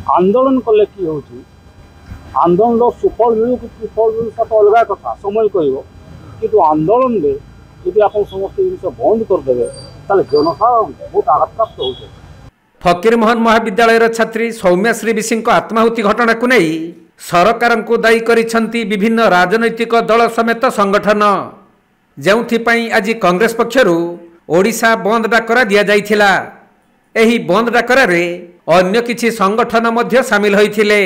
आंदोलन कले कि हूँ आंदोलन सुफल मिलू कि विफल मिलू तो अलग कथा समय कह कि आंदोलन में यदि आप समस्त जिन बंद करदे जनसाधारण बहुत आघातप्राप्त हो। फकीरमोहन महाविद्यालय छात्री सौम्याश्री विशी आत्माहुति घटना को नहीं सरकार को दायी करिसेंती विभिन्न राजनैतिक दल समेत संगठन जो आज कांग्रेस पक्षर ओडिशा बंद डाकरा दि जाइथिला। एही बंद डाकरारे अन्य किछि संगठन मध्य सामिल होइथिले।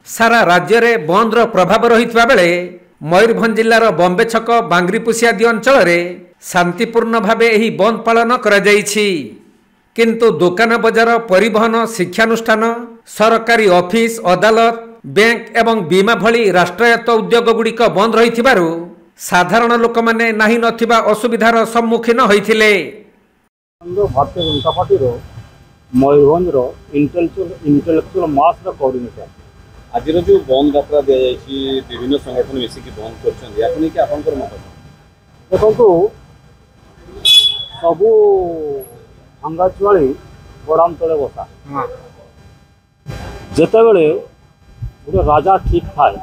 सारा राज्य रे बंदर प्रभाव रहितबा बेले मयूरभंज जिल्लार बम्बे छक बांग्रीपुसी आदि अंचल रे शांतिपूर्ण भावे एही बंद पालन करा जाइछि। किंतु दुकान बजार परिवहन शिक्षानुष्ठान सरकारी ऑफिस अदालत बैंक एवं बीमा भली राष्ट्रायत्त उद्योग गुड़िक बंद रहिथिबारु साधारण लोक माने नाही नथिबा असुविधार सम्मुखीन होइथिले। भारतीय जनता पार्टी मयूरभंज इंटेलेक्चुअल मास कोऑर्डिनेटर आज जो बंद डाकरा दि जाइए विभिन्न संगठन मिसिकी बंद कर मत देखो सबू भांगा चुआली गोदाम तले बसा जिते बड़े गोटे राजा ठीक थाए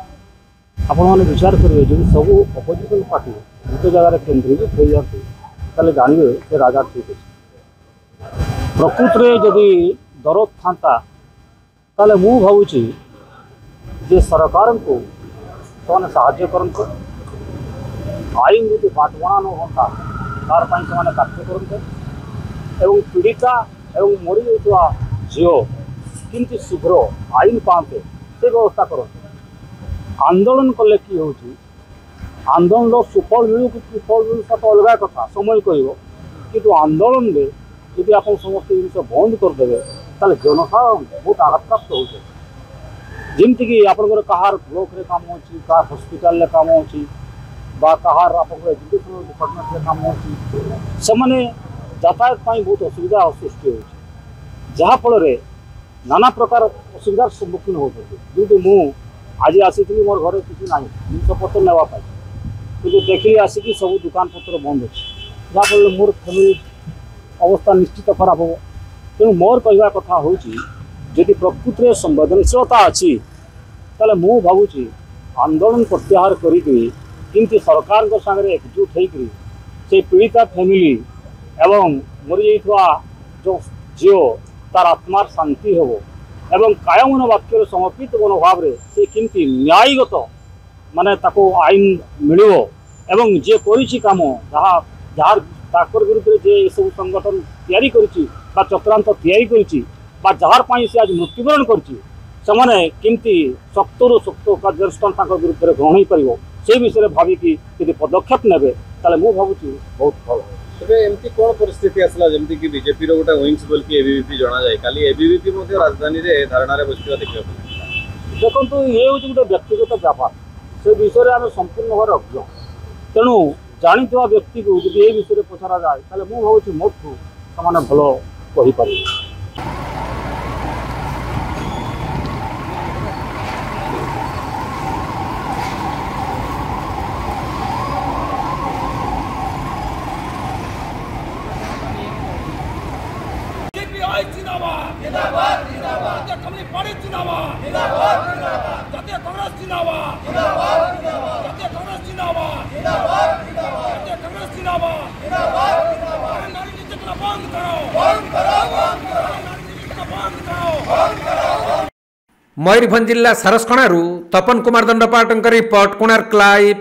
आपण मैंने विचार करेंगे जो सब अपोजिशन पार्टी गोटे जगार केन्द्रीकृत हो जाते जानवे से राजा ठीक अच्छे। प्रकृत में जदि दरद था ताले मु भावुची जे सरकार को साहाय्य करते आईन जो बाटबणा न होता तार से कार्य करते एवं पीड़िता एवं मरी जाता झील किंतु शीघ्र आईन पाते से व्यवस्था करते। आंदोलन कले कि हूँ आंदोलन सुफल मिलू कि विफल मिलू तो अलग कथा समय कह कि आंदोलन में यदि आप समस्त जिन बंद करदे जनसाधारण बहुत आघातप्राप्त हो। जमीक आपंकर कहार ब्लॉक रे काम अच्छी कहार हस्पिटाल काम अच्छी कहार आप एजुकेशन डिपार्टमेंट काम अच्छी से यातायात बहुत असुविधा सृष्टि हो जहाँफल नाना प्रकार असुविधार सम्मुखीन होती। जो आज आसी मोर घर किसी ना जिनपतर नापी कि देखिए आसिक सब दुकान पत्र बंद अच्छे जहाँफल मोर फैमिली अवस्था निश्चित खराब हो। तेणु मोर कहवा कथा हूँ जदि प्रकृत में संवेदनशीलता अच्छी ताले मु भावुची आंदोलन प्रत्याहार करी सरकार सागर एकजुट होकर से पीड़िता फैमिली एवं मरी जा जो झील तार आत्मार शांति हो एवं कायमन वाक्य समर्पित मनोभाव से किंती न्यायगत माने ताको आईन मिलो एवं जे करिछि काम जहाँ ताकर विरुद्ध जे सब संगठन तैयारी करिछि बा चक्रांत तैयारी करिछि बा जहार पाई से आज मृत्युवरण करिछि सेमाने किंती शक्तरु शक्त कार्यानुष्ठान ताकर विरुद्ध ग्रहण हो पारिबो से विषय भाविकी यदि पदक्षेप नेबे ताले मु भावुछि बहुत भल। तेरे एमती कौन परिस्थिति आसला जमती कि बीजेपी रो गोटे विंग्स बोल कि एबीवीपी जना जाए काली एबीवीपी मध्ये राजधानी रे धारणा रे बसिबा देखियो देखंतु ये होछि गोटे व्यक्तिगत व्यापार से विषय आम संपूर्ण भाव अज्ञ तेणु जानिଥିବା व्यक्ति को यदि ये विषय पचरा जाए ताले मु भावुछि मोठू समान भल कहि पारि। मयूरभंज जिला सारसकणारू तपन कुमार दंडपाटंकर रिपोर्ट कोणार्क लाइव।